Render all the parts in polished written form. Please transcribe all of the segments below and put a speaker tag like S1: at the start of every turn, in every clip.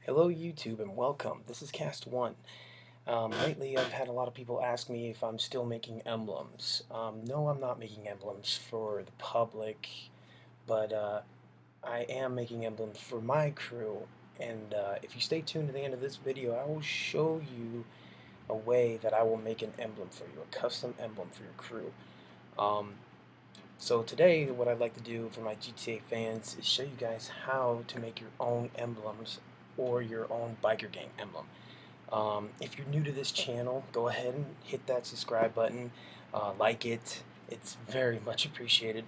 S1: Hello YouTube and welcome. This is Cast One. Lately I've had a lot of people ask me if I'm still making emblems. No, I'm not making emblems for the public, but I am making emblems for my crew. And if you stay tuned to the end of this video, I will show you a way that I will make an emblem for you, a custom emblem for your crew. So today what I'd like to do for my GTA fans is show you guys how to make your own emblems or your own biker gang emblem. If you're new to this channel, go ahead and hit that subscribe button, like it. It's very much appreciated.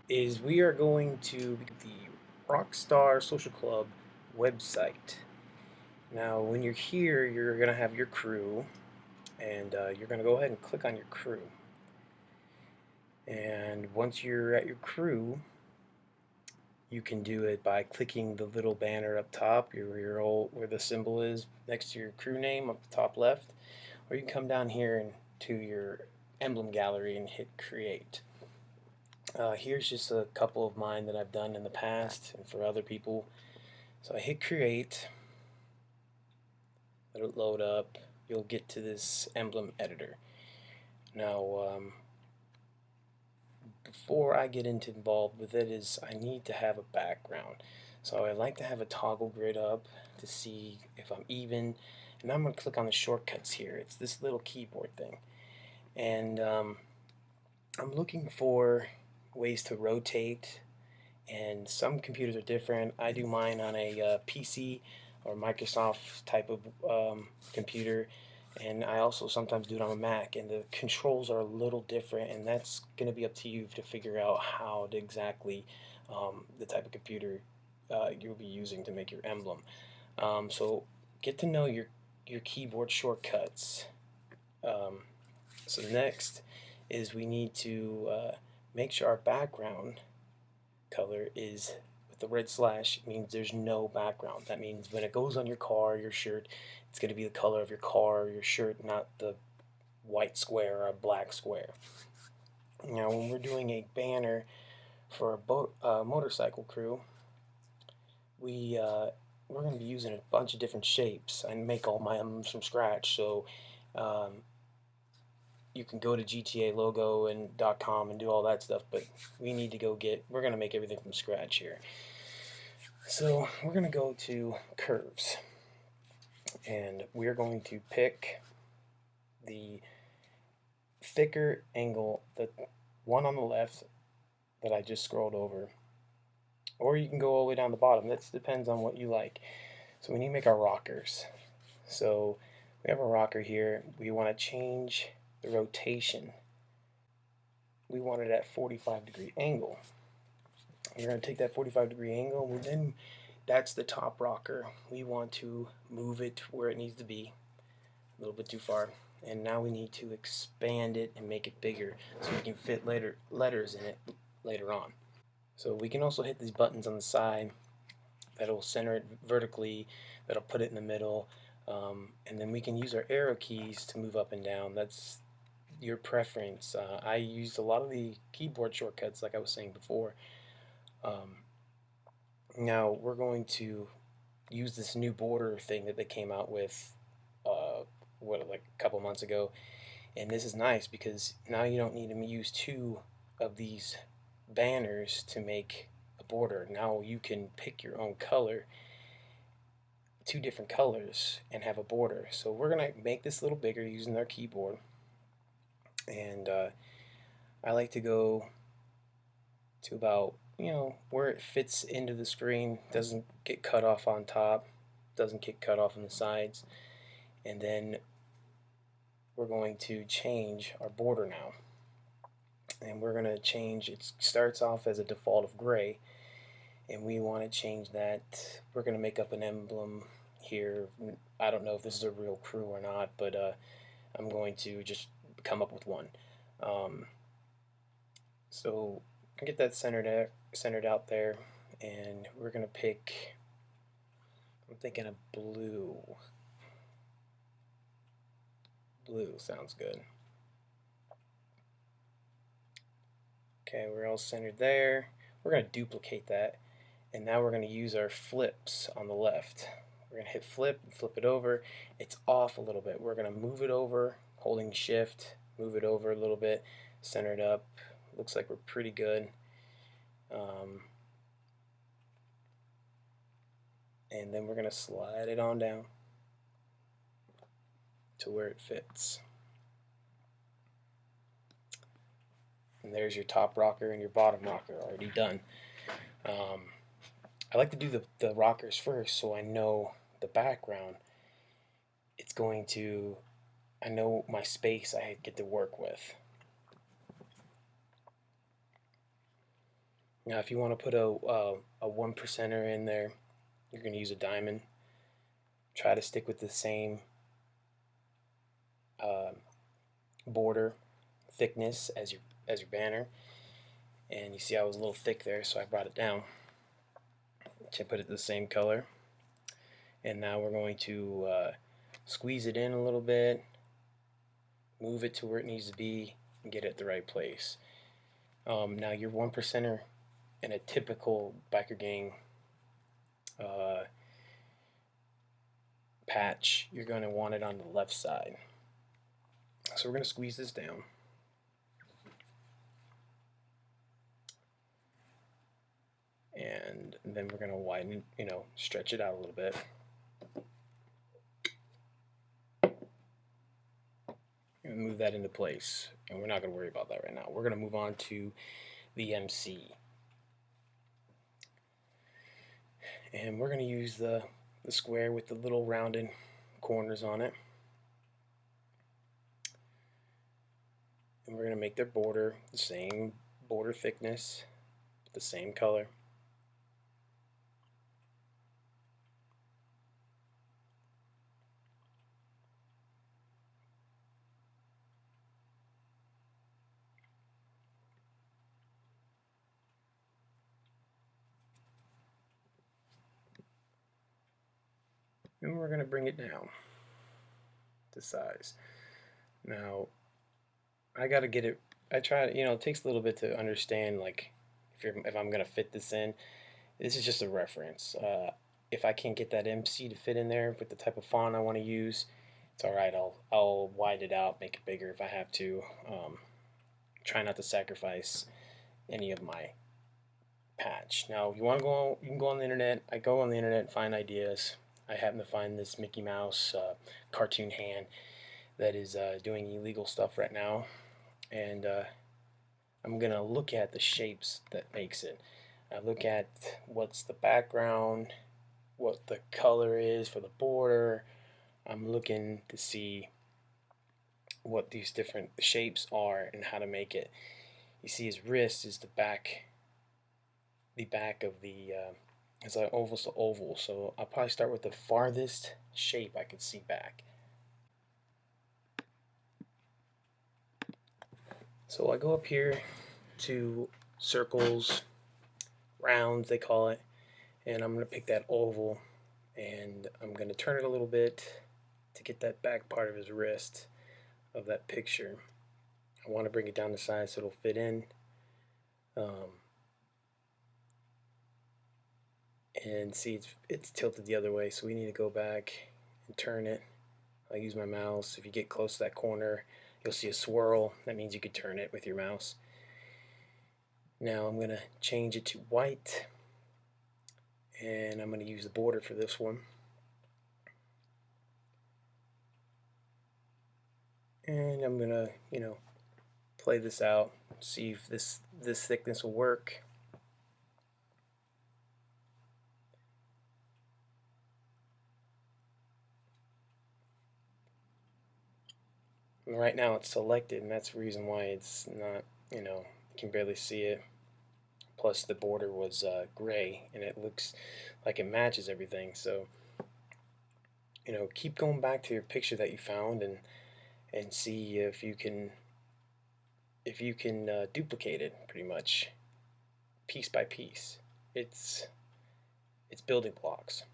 S1: We are going to the Rockstar Social Club website. Now, when you're here, you're going to have your crew, and you're going to go ahead and click on your crew. And once you're at your crew, you can do it by clicking the little banner up top, where the symbol is next to your crew name up the top left, or you can come down here and to your emblem gallery and hit create. Here's just a couple of mine that I've done in the past and for other people. So I hit create, let it load up, you'll get to this emblem editor. Now before I get involved with it is I need to have a background. So I like to have a toggle grid up to see if I'm even, and I'm going to click on the shortcuts here. It's this little keyboard thing, and I'm looking for ways to rotate, and some computers are different. I do mine on a PC or Microsoft type of computer, and I also sometimes do it on a Mac, and the controls are a little different, and that's going to be up to you to figure out how to exactly the type of computer you'll be using to make your emblem. So get to know your keyboard shortcuts. So next is we need to make sure our background color is with the red slash. It means there's no background. That means when it goes on your car, your shirt, it's going to be the color of your car or your shirt, not the white square or a black square. Now when we're doing a banner for a motorcycle crew, we're going to be using a bunch of different shapes. I make all my emblems from scratch, so you can go to GTA logo and .com and do all that stuff, but we need to we're going to make everything from scratch here. So we're going to go to curves, and we're going to pick the thicker angle, the one on the left that I just scrolled over, or you can go all the way down the bottom. That depends on what you like. So we need to make our rockers. So we have a rocker here. We want to change the rotation. We want it at 45-degree angle. We're going to take that 45-degree angle, and then that's the top rocker. We want to move it where it needs to be, a little bit too far. And now we need to expand it and make it bigger so we can fit letters in it later on. So we can also hit these buttons on the side that'll center it vertically, that'll put it in the middle, and then we can use our arrow keys to move up and down. That's your preference. I used a lot of the keyboard shortcuts like I was saying before. Now we're going to use this new border thing that they came out with like a couple months ago, and this is nice because now you don't need to use two of these banners to make a border. Now you can pick your own color, two different colors, and have a border. So we're gonna make this a little bigger using our keyboard, and I like to go to about, where it fits into the screen, doesn't get cut off on top, doesn't get cut off on the sides. And then we're going to change our border now, and we're going to change, it starts off as a default of gray, and we want to change that. We're going to make up an emblem here. I don't know if this is a real crew or not, but I'm going to just come up with one. So get that centered out there, and we're going to pick, I'm thinking of blue. Blue sounds good. Okay, we're all centered there. We're going to duplicate that, And now we're going to use our flips on the left. We're going to hit flip and flip it over. It's off a little bit. We're going to move it over, holding shift, move it over a little bit, center it up. Looks like we're pretty good. And then we're going to slide it on down to where it fits. And there's your top rocker and your bottom rocker already done. I like to do the rockers first so I know the background. It's going to, I know my space I get to work with. Now if you want to put a 1%er in there, you're going to use a diamond. Try to stick with the same border thickness as your banner. And you see I was a little thick there, so I brought it down to put it the same color. And now we're going to squeeze it in a little bit, move it to where it needs to be, and get it at the right place. Now your 1%er in a typical biker gang patch, you're going to want it on the left side. So we're going to squeeze this down. And then we're going to widen, stretch it out a little bit. And move that into place. And we're not going to worry about that right now. We're going to move on to the MC. And we're going to use the square with the little rounded corners on it. And we're going to make their border the same border thickness, the same color. And we're going to bring it down to size. Now, I got to get it, I try to, it takes a little bit to understand, like, if I'm going to fit this in. This is just a reference. If I can't get that MC to fit in there with the type of font I want to use, it's alright, I'll widen it out, make it bigger if I have to. Try not to sacrifice any of my patch. Now, if you want to go, you can go on the internet. I go on the internet and find ideas. I happen to find this Mickey Mouse cartoon hand that is doing illegal stuff right now, and I'm gonna look at the shapes that makes it. I look at what's the background, what the color is for the border. I'm looking to see what these different shapes are and how to make it. You see his wrist is the back of the it's like almost an oval, so I'll probably start with the farthest shape I can see back. So I go up here to circles, rounds they call it, and I'm going to pick that oval, and I'm going to turn it a little bit to get that back part of his wrist of that picture. I want to bring it down to size so it'll fit in. And see, it's tilted the other way, so we need to go back and turn it. I'll use my mouse. If you get close to that corner, you'll see a swirl. That means you could turn it with your mouse. Now I'm going to change it to white, and I'm going to use the border for this one. And I'm going to, play this out, see if this thickness will work. And right now it's selected, and that's the reason why it's not, you can barely see it. Plus the border was gray, and it looks like it matches everything. So, keep going back to your picture that you found and see if you can duplicate it pretty much piece by piece. It's building blocks.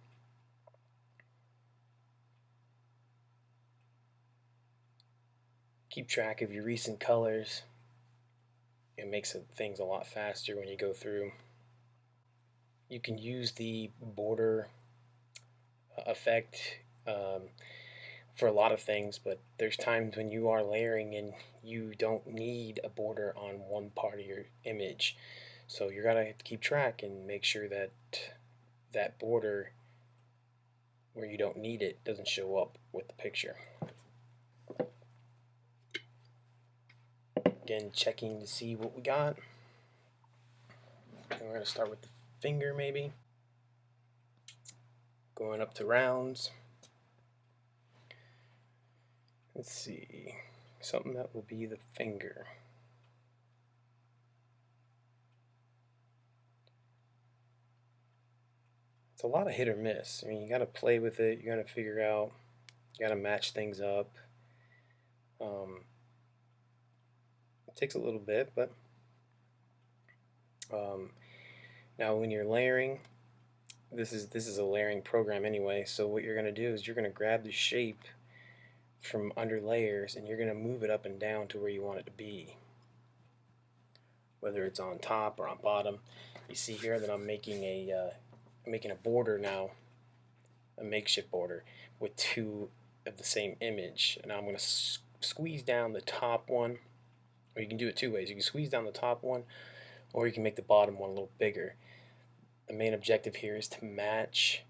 S1: Keep track of your recent colors. It makes things a lot faster when you go through. you can use the border effect for a lot of things, but there's times when you are layering and you don't need a border on one part of your image. So you're gonna have to keep track and make sure that that border where you don't need it doesn't show up with the picture. Again, checking to see what we got. And we're going to start with the finger maybe. Going up to rounds. Let's see. Something that will be the finger. It's a lot of hit or miss. I mean, you got to play with it. You got to figure out. You got to match things up. It takes a little bit, but now when you're layering, this is a layering program anyway. So what you're going to do is you're going to grab the shape from under layers and you're going to move it up and down to where you want it to be, whether it's on top or on bottom. You see here that I'm making a border now, a makeshift border with two of the same image, and I'm going to squeeze down the top one, or you can do it two ways. You can squeeze down the top one, or you can make the bottom one a little bigger. The main objective here is to match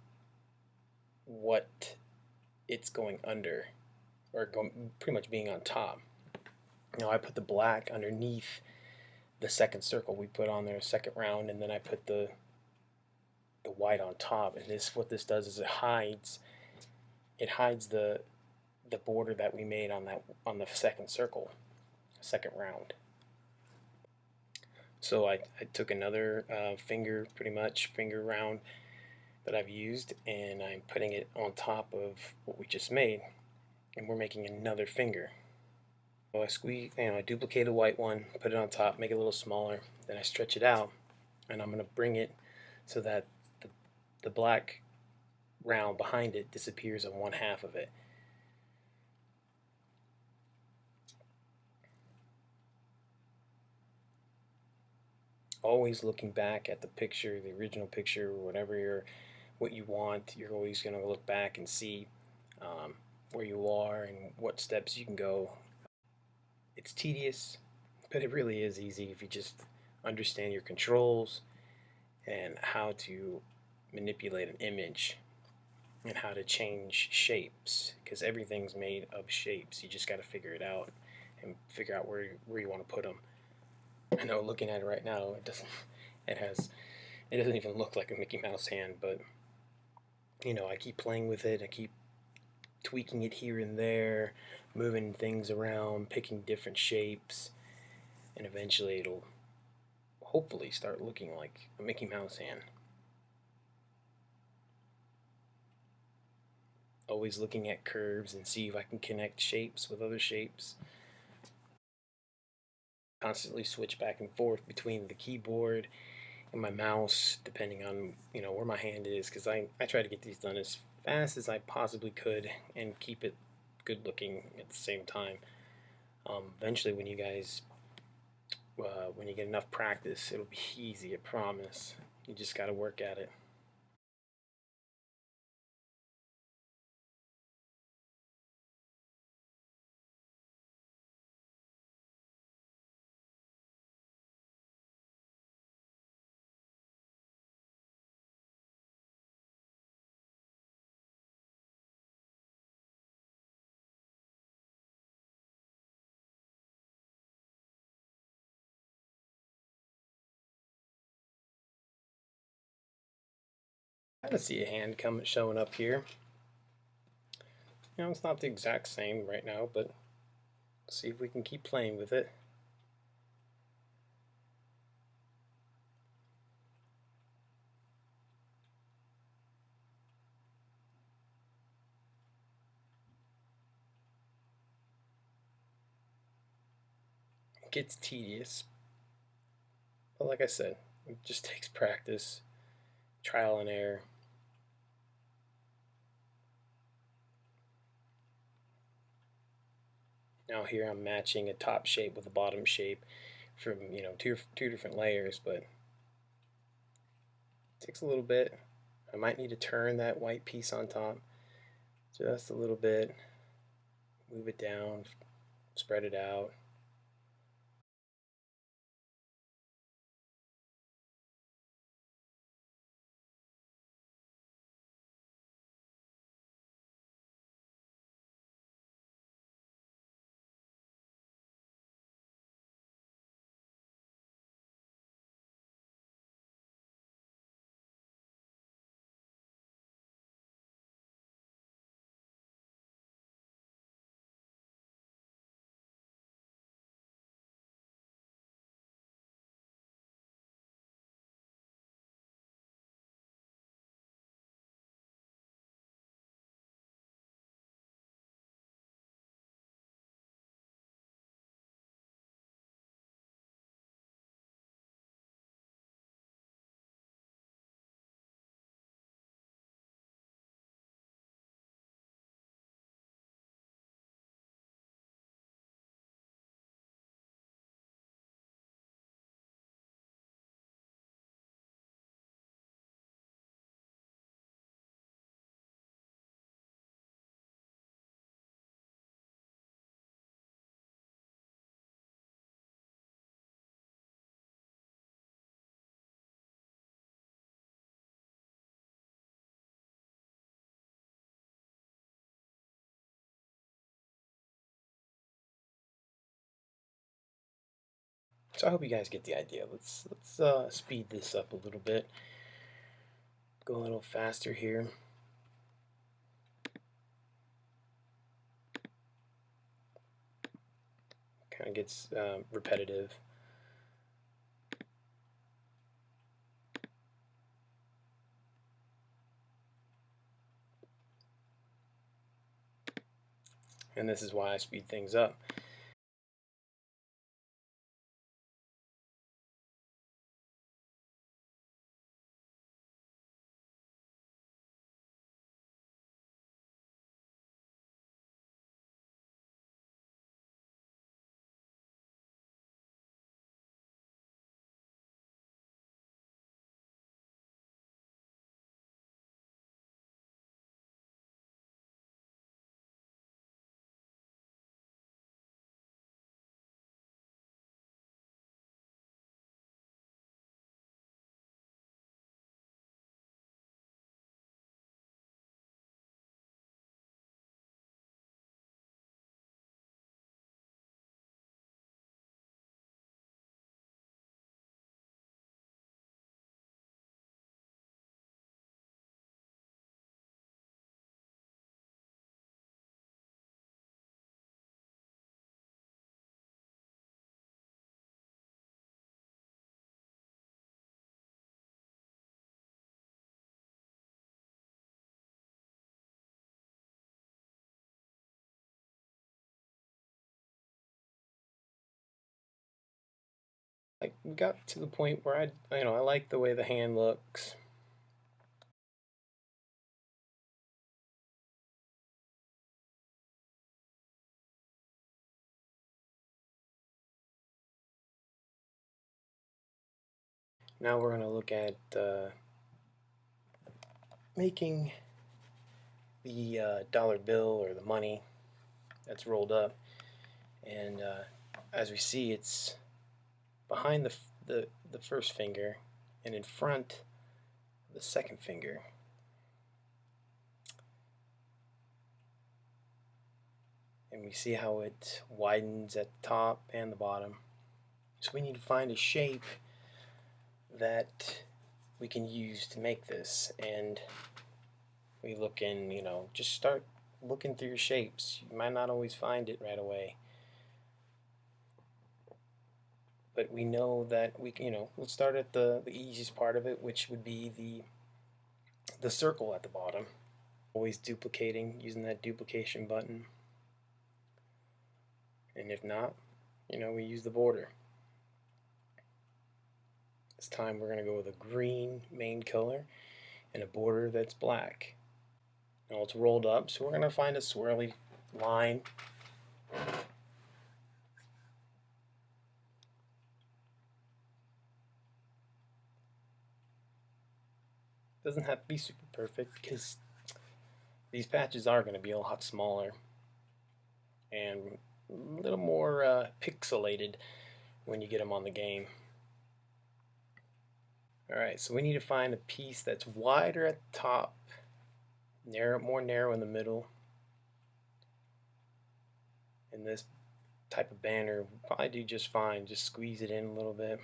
S1: what it's going under, or pretty much being on top. Now I put the black underneath the second circle we put on there, second round, and then I put the white on top. And what this does is it hides the border that we made on the second circle, second round. So I took another finger round that I've used, and I'm putting it on top of what we just made, and we're making another finger. So I duplicate the white one, put it on top, make it a little smaller, then I stretch it out, and I'm going to bring it so that the black round behind it disappears on one half of it. Always looking back at the picture, the original picture, what you want. You're always going to look back and see where you are and what steps you can go. It's tedious, but it really is easy if you just understand your controls and how to manipulate an image and how to change shapes, because everything's made of shapes. You just got to figure it out and figure out where you want to put them. I know looking at it right now, it doesn't even look like a Mickey Mouse hand, but I keep playing with it. I keep tweaking it here and there, moving things around, picking different shapes, and eventually it'll hopefully start looking like a Mickey Mouse hand. Always looking at curves and see if I can connect shapes with other shapes. Constantly switch back and forth between the keyboard and my mouse, depending on where my hand is, because I try to get these done as fast as I possibly could and keep it good looking at the same time. Eventually, when you guys when you get enough practice, it'll be easy, I promise. You just got to work at it. I kind of see a hand showing up here. It's not the exact same right now, but let's see if we can keep playing with it. It gets tedious, but like I said, it just takes practice, trial and error. Now here I'm matching a top shape with a bottom shape from two different layers, but takes a little bit. I might need to turn that white piece on top just a little bit, move it down, spread it out. So I hope you guys get the idea. Let's speed this up a little bit. Go a little faster here. Kind of gets repetitive. And this is why I speed things up. Like we got to the point where I like the way the hand looks. Now we're going to look at making the dollar bill or the money that's rolled up. And as we see, it's behind the first finger and in front of the second finger. And we see how it widens at the top and the bottom. So we need to find a shape that we can use to make this. And we look in, just start looking through your shapes. You might not always find it right away. But we know that we'll start at the easiest part of it, which would be the circle at the bottom. Always duplicating, using that duplication button. And if not, we use the border. This time we're going to go with a green main color and a border that's black. Now it's rolled up, so we're going to find a swirly line. Doesn't have to be super perfect because these patches are going to be a lot smaller and a little more pixelated when you get them on the game. Alright, so we need to find a piece that's wider at the top, more narrow in the middle. And this type of banner will probably do just fine. Just squeeze it in a little bit.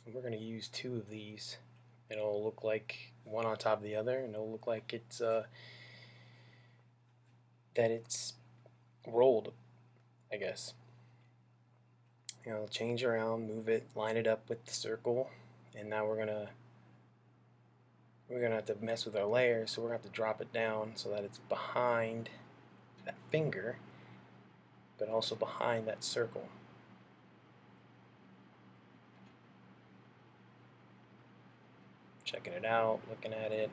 S1: And we're going to use 2 of these. It'll look like one on top of the other, and it'll look like it's that it's rolled, I guess. Change around, move it, line it up with the circle, and now we're gonna have to mess with our layer, so we're gonna have to drop it down so that it's behind that finger, but also behind that circle. Checking it out, looking at it.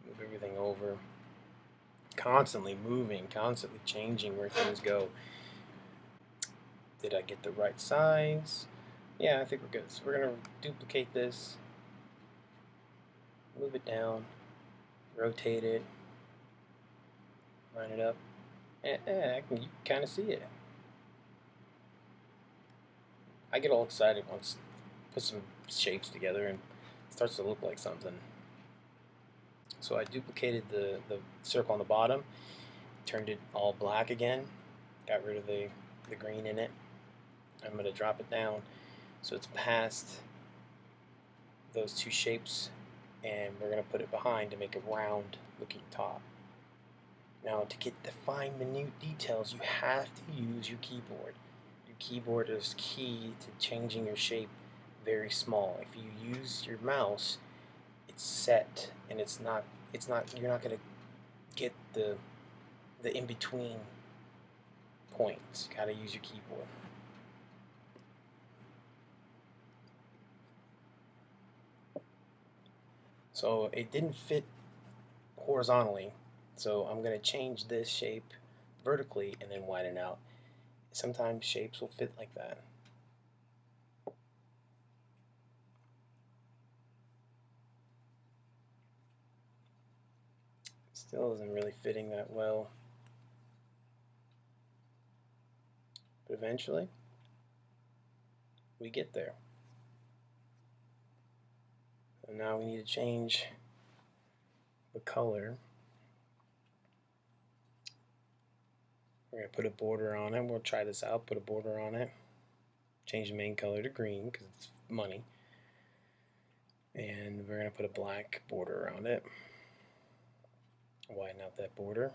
S1: Move everything over. Constantly moving, constantly changing where things go. Did I get the right size? Yeah, I think we're good. So we're going to duplicate this, move it down, rotate it, line it up. You can kind of see it. I get all excited once I put some shapes together and it starts to look like something. So I duplicated the circle on the bottom, turned it all black again, got rid of the green in it. I'm going to drop it down so it's past those 2 shapes, and we're going to put it behind to make a round looking top. Now, to get the fine minute details, you have to use your keyboard. Your keyboard is key to changing your shape very small. If you use your mouse, it's set, and you're not going to get the in-between points. You got to use your keyboard. So it didn't fit horizontally, so I'm going to change this shape vertically and then widen out. Sometimes shapes will fit like that. Still isn't really fitting that well, but eventually we get there. And now we need to change the color. We're going to put a border on it. We'll try this out, put a border on it. Change the main color to green because it's money. And we're going to put a black border around it. Widen out that border.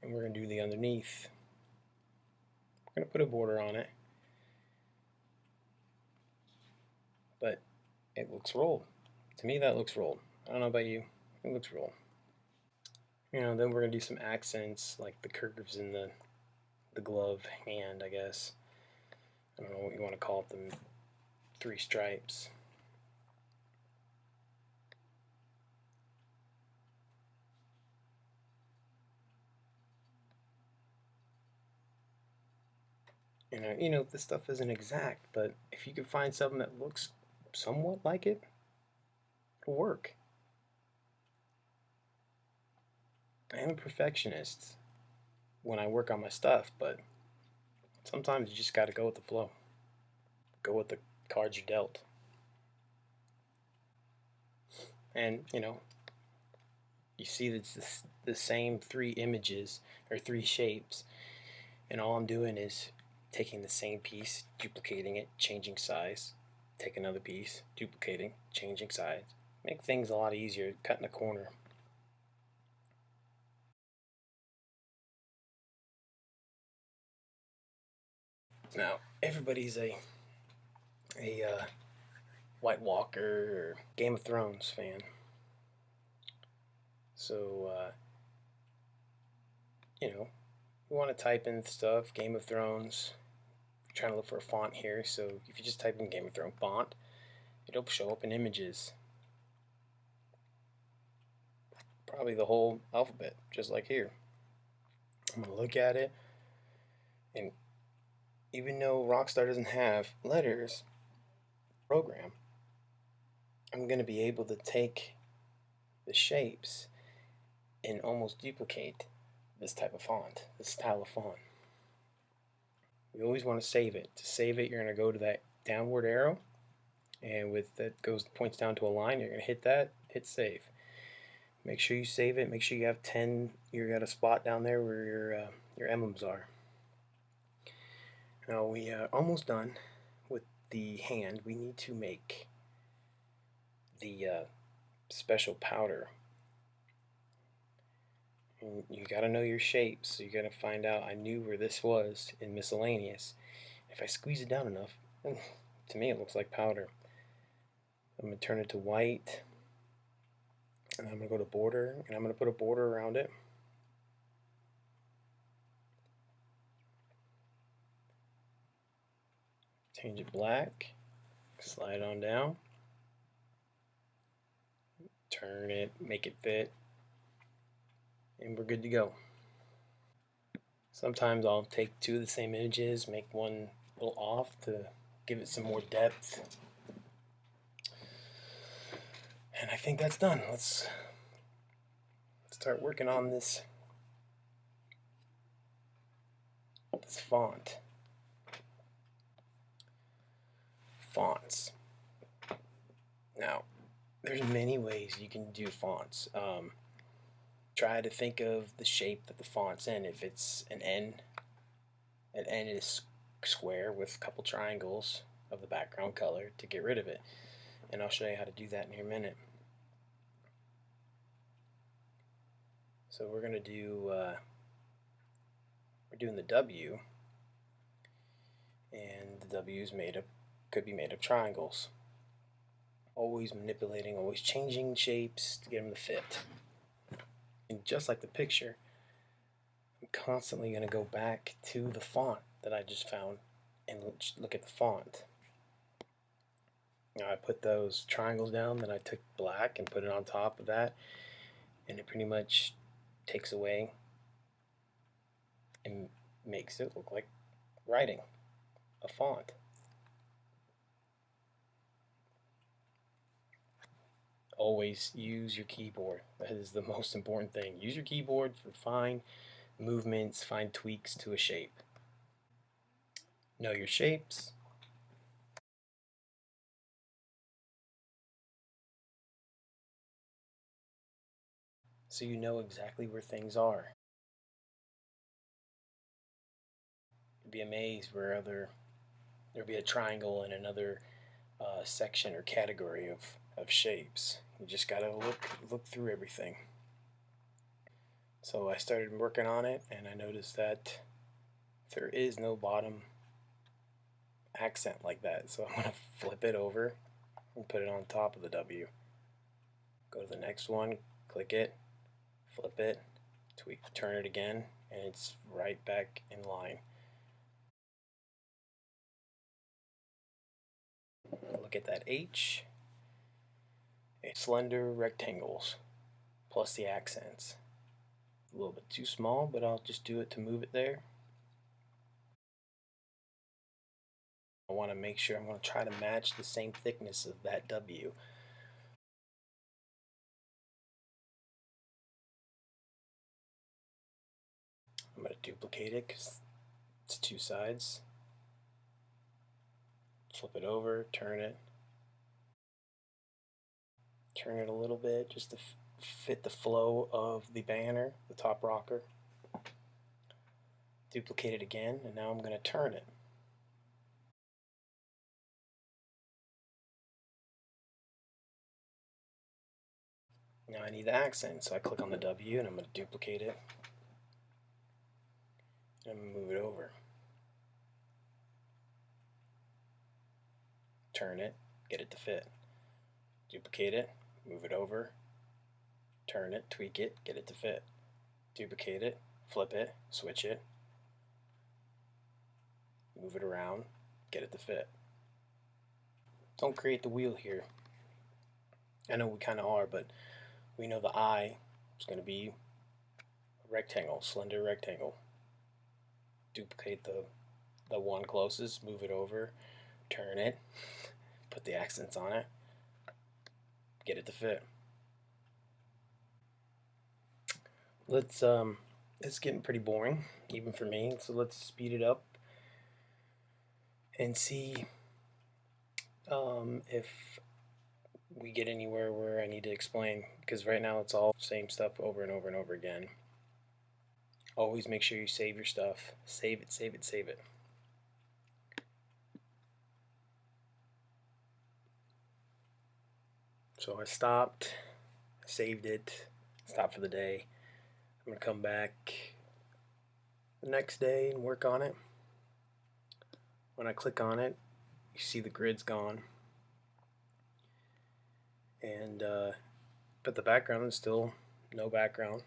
S1: And we're going to do the underneath. We're going to put a border on it. But it looks rolled. To me, that looks rolled. I don't know about you. It looks rolled. Then we're going to do some accents, like the curves in the glove hand, I guess. I don't know what you want to call it, the 3 stripes. This stuff isn't exact, but if you can find something that looks somewhat like it, it'll work. I am a perfectionist when I work on my stuff, but sometimes you just got to go with the flow. Go with the cards you're dealt. And, you see it's the same 3 images or 3 shapes, and all I'm doing is taking the same piece, duplicating it, changing size, take another piece, duplicating, changing size. Make things a lot easier, cutting a corner. Now, everybody's a White Walker or Game of Thrones fan. So, you want to type in stuff, Game of Thrones, trying to look for a font here, so if you just type in Game of Thrones font, it'll show up in images. Probably the whole alphabet, just like here. I'm going to look at it, and even though Rockstar doesn't have letters program, I'm going to be able to take the shapes and almost duplicate this type of font, this style of font. We always want to save it. To save it, you're going to go to that downward arrow, and with that points down to a line, you're going to hit that, hit save. Make sure you save it. Make sure you have 10. You got a spot down there where your emblems are. Now we are almost done with the hand. We need to make the special powder. And you got to know your shapes. So you got to find out. I knew where this was in miscellaneous. If I squeeze it down enough, to me it looks like powder. I'm going to turn it to white. And I'm going to go to border, and I'm going to put a border around it. Change it black. Slide on down. Turn it, make it fit. And we're good to go. Sometimes I'll take two of the same images, make one a little off to give it some more depth. And I think that's done. Let's start working on this font. Fonts. Now, there's many ways you can do fonts. Try to think of the shape that the font's in. If it's an N is square with a couple triangles of the background color to get rid of it. And I'll show you how to do that in a minute. So we're gonna do we're doing the W, and the W is could be made of triangles. Always manipulating, always changing shapes to get them to fit. And just like the picture, I'm constantly going to go back to the font that I just found and look at the font. Now I put those triangles down, then I took black and put it on top of that, and it pretty much takes away and makes it look like writing, a font. Always use your keyboard. That is the most important thing. Use your keyboard for fine movements, fine tweaks to a shape. Know your shapes. So you know exactly where things are. You'd be amazed where there'll be a triangle in another section or category of shapes. You just gotta look through everything. So I started working on it, and I noticed that there is no bottom accent like that. So I'm gonna flip it over and put it on top of the W. Go to the next one, click it, flip it, tweak, turn it again, and it's right back in line. Look at that H. It's slender rectangles plus the accents. A little bit too small, but I'll just do it to move it there. I want to make sure I'm going to try to match the same thickness of that W. I'm going to duplicate it because it's two sides. Flip it over, turn it a little bit just to fit the flow of the banner, the top rocker. Duplicate it again, and now I'm going to turn it. Now I need the accent, so I click on the W and I'm going to duplicate it. And I'm going to move it over. Turn it, get it to fit. Duplicate it, move it over, turn it, tweak it, get it to fit. Duplicate it, flip it, switch it. move it around, get it to fit. Don't create the wheel here. I know we kind of are, but we know the eye is going to be a rectangle, slender rectangle. Duplicate the one closest, move it over, turn it, put the accents on it, get it to fit. It's getting pretty boring, even for me, so let's speed it up and see if we get anywhere where I need to explain, because right now it's all same stuff over and over and over again. Always make sure you save your stuff. Save it, save it, save it. So I stopped, saved it, stopped for the day. I'm going to come back the next day and work on it. When I click on it, you see the grid's gone. And but the background is still no background.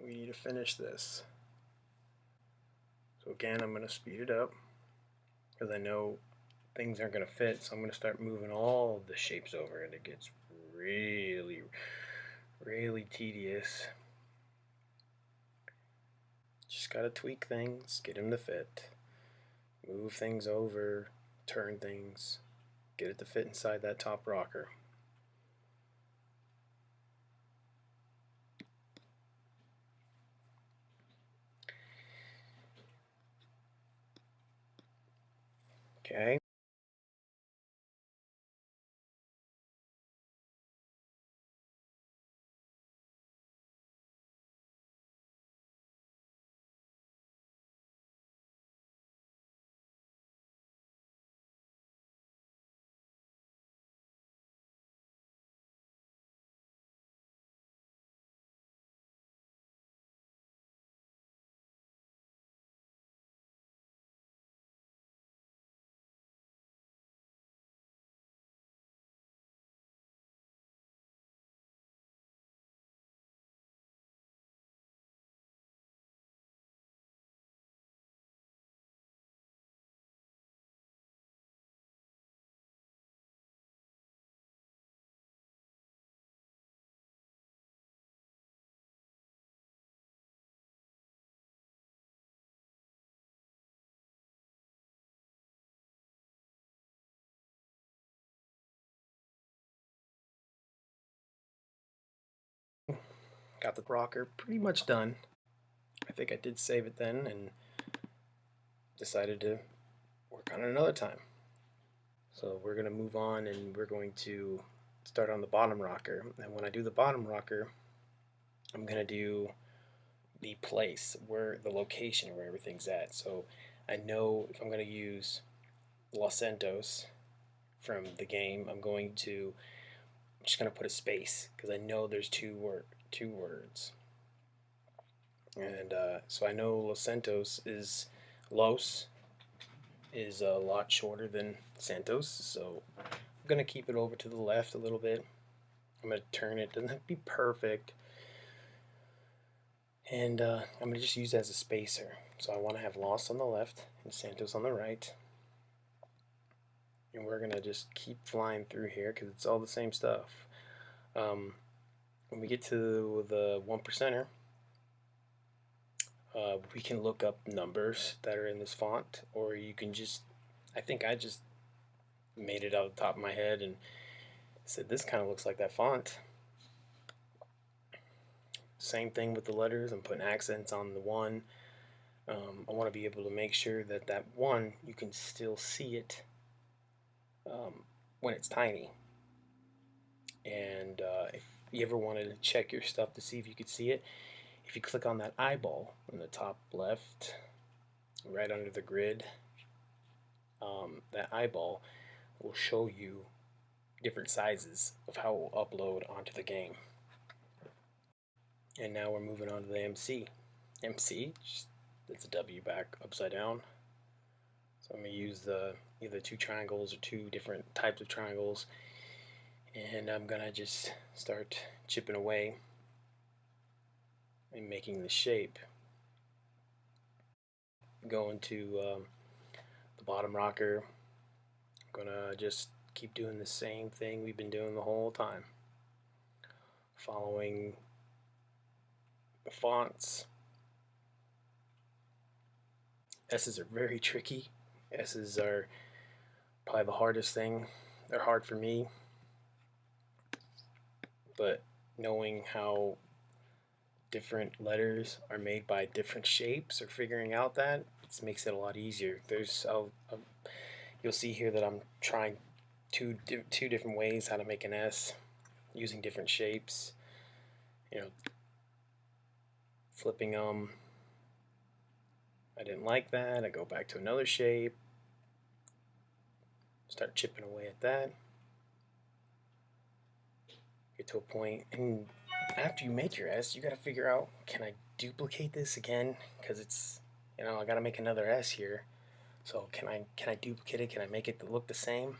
S1: We need to finish this. So again, I'm going to speed it up because I know things aren't going to fit, so I'm going to start moving all the shapes over, and it gets really, really tedious. Just got to tweak things, get them to fit, move things over, turn things, get it to fit inside that top rocker. Okay. Got the rocker pretty much done. I think I did save it then and decided to work on it another time. So we're going to move on, and we're going to start on the bottom rocker. And when I do the bottom rocker, I'm going to do the place, where the location where everything's at. So I know if I'm going to use Los Santos from the game, I'm just going to put a space because I know there's two words. And so I know Los is a lot shorter than Santos, so I'm going to keep it over to the left a little bit. I'm going to turn it, doesn't have to be perfect. And I'm going to just use it as a spacer. So I want to have Los on the left and Santos on the right. And we're going to just keep flying through here because it's all the same stuff. When we get to the 1%er, we can look up numbers that are in this font, or you can I think I just made it out the top of my head and said this kind of looks like that font. Same thing with the letters. I'm putting accents on the one. I want to be able to make sure that that one, you can still see it when it's tiny. And if you ever wanted to check your stuff to see if you could see it, if you click on that eyeball in the top left, right under the grid, that eyeball will show you different sizes of how it will upload onto the game. And now we're moving on to the MC. MC, it's a W back upside down. So I'm going to use either two triangles or two different types of triangles, and I'm going to just start chipping away and making the shape. Going to the bottom rocker, I'm going to just keep doing the same thing we've been doing the whole time, following the fonts. S's are very tricky. S's are probably the hardest thing. They're hard for me, but knowing how different letters are made by different shapes, or figuring out that, it makes it a lot easier. You'll see here that I'm trying two different ways how to make an S using different shapes. You know, flipping them. I didn't like that. I go back to another shape. Start chipping away at that. Get to a point, and after you make your S, you got to figure out, can I duplicate this again? Because it's, I got to make another S here. So can I duplicate it? Can I make it look the same?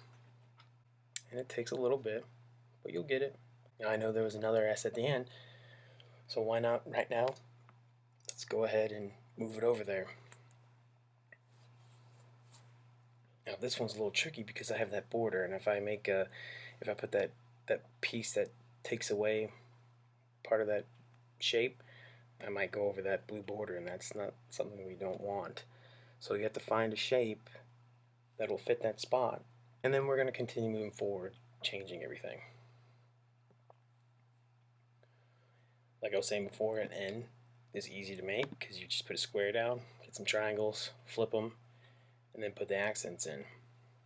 S1: And it takes a little bit, but you'll get it. Now I know there was another S at the end, so why not right now? Let's go ahead and move it over there. Now this one's a little tricky because I have that border, and if I put that piece that takes away part of that shape, I might go over that blue border, and that's not something we don't want. So you have to find a shape that'll fit that spot, and then we're going to continue moving forward, changing everything. Like I was saying before, an N is easy to make because you just put a square down, get some triangles, flip them, and then put the accents in.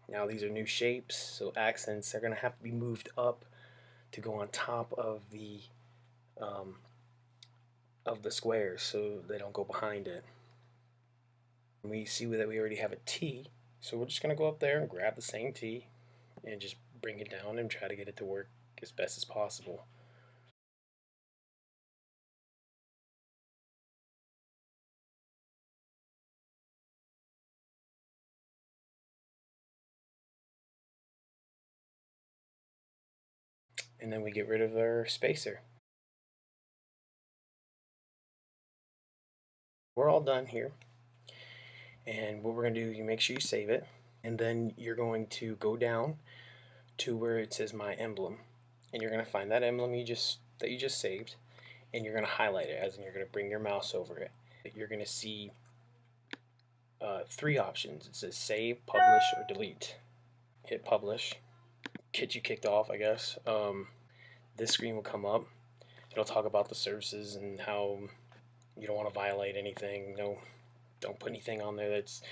S1: Now these are new shapes, so accents are going to have to be moved up to go on top of the squares so they don't go behind it. And we see that we already have a T, so we're just going to go up there and grab the same T and just bring it down and try to get it to work as best as possible. And then we get rid of our spacer. We're all done here. And what we're going to do, you make sure you save it, and then you're going to go down to where it says My Emblem, and you're going to find that emblem that you just saved, and you're going to highlight it, as in you're going to bring your mouse over it. You're going to see three options. It says Save, Publish, or Delete. Hit Publish. Get you kicked off, I guess. This screen will come up. It'll talk about the services and how you don't want to violate anything. No, don't put anything on there that's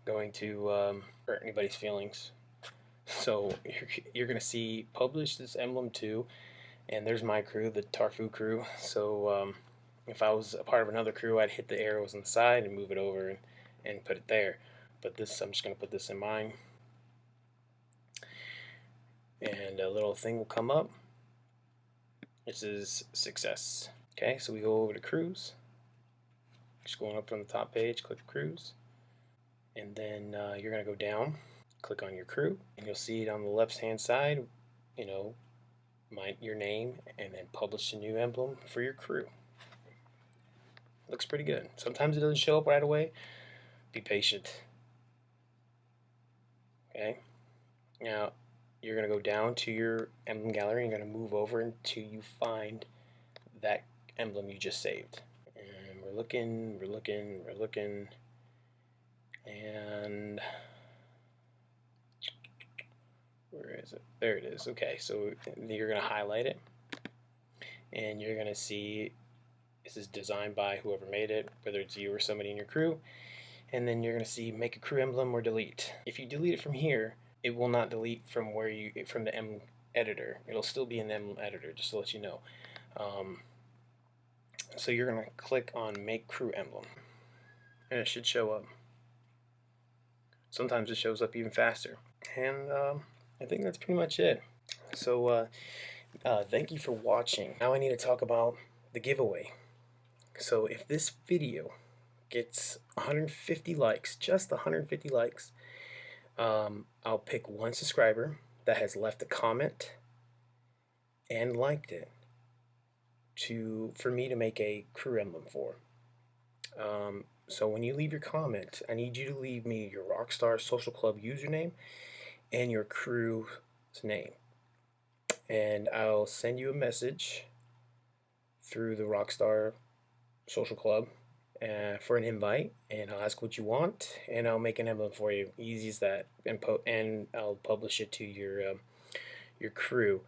S1: going to hurt anybody's feelings. So you're going to see Publish this Emblem 2, and there's my crew, the Tarfu crew. So if I was a part of another crew, I'd hit the arrows on the side and move it over and put it there. But this, I'm just going to put this in mine. And a little thing will come up. This is success. Okay, so we go over to crews. Just going up from the top page, click crews. And then you're going to go down, click on your crew, and you'll see it on the left hand side, your name, and then publish a new emblem for your crew. Looks pretty good. Sometimes it doesn't show up right away. Be patient. Okay. Now you're going to go down to your emblem gallery. You're going to move over until you find that emblem you just saved. And we're looking, and where is it? There it is. Okay, so you're going to highlight it, and you're going to see This is designed by whoever made it, whether it's you or somebody in your crew. And then you're going to see make a crew emblem or delete. If you delete it from here, it will not delete from the emblem editor. It'll still be in the emblem editor, just to let you know. So you're going to click on make crew emblem, and it should show up. Sometimes it shows up even faster. And I think that's pretty much it. So thank you for watching. Now I need to talk about the giveaway. So if this video gets 150 likes, just 150 likes, I'll pick one subscriber that has left a comment and liked it for me to make a crew emblem for. So when you leave your comment, I need you to leave me your Rockstar Social Club username and your crew's name, and I'll send you a message through the Rockstar Social Club for an invite, and I'll ask what you want, and I'll make an emblem for you. Easy as that, and I'll publish it to your crew.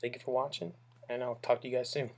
S1: Thank you for watching, and I'll talk to you guys soon.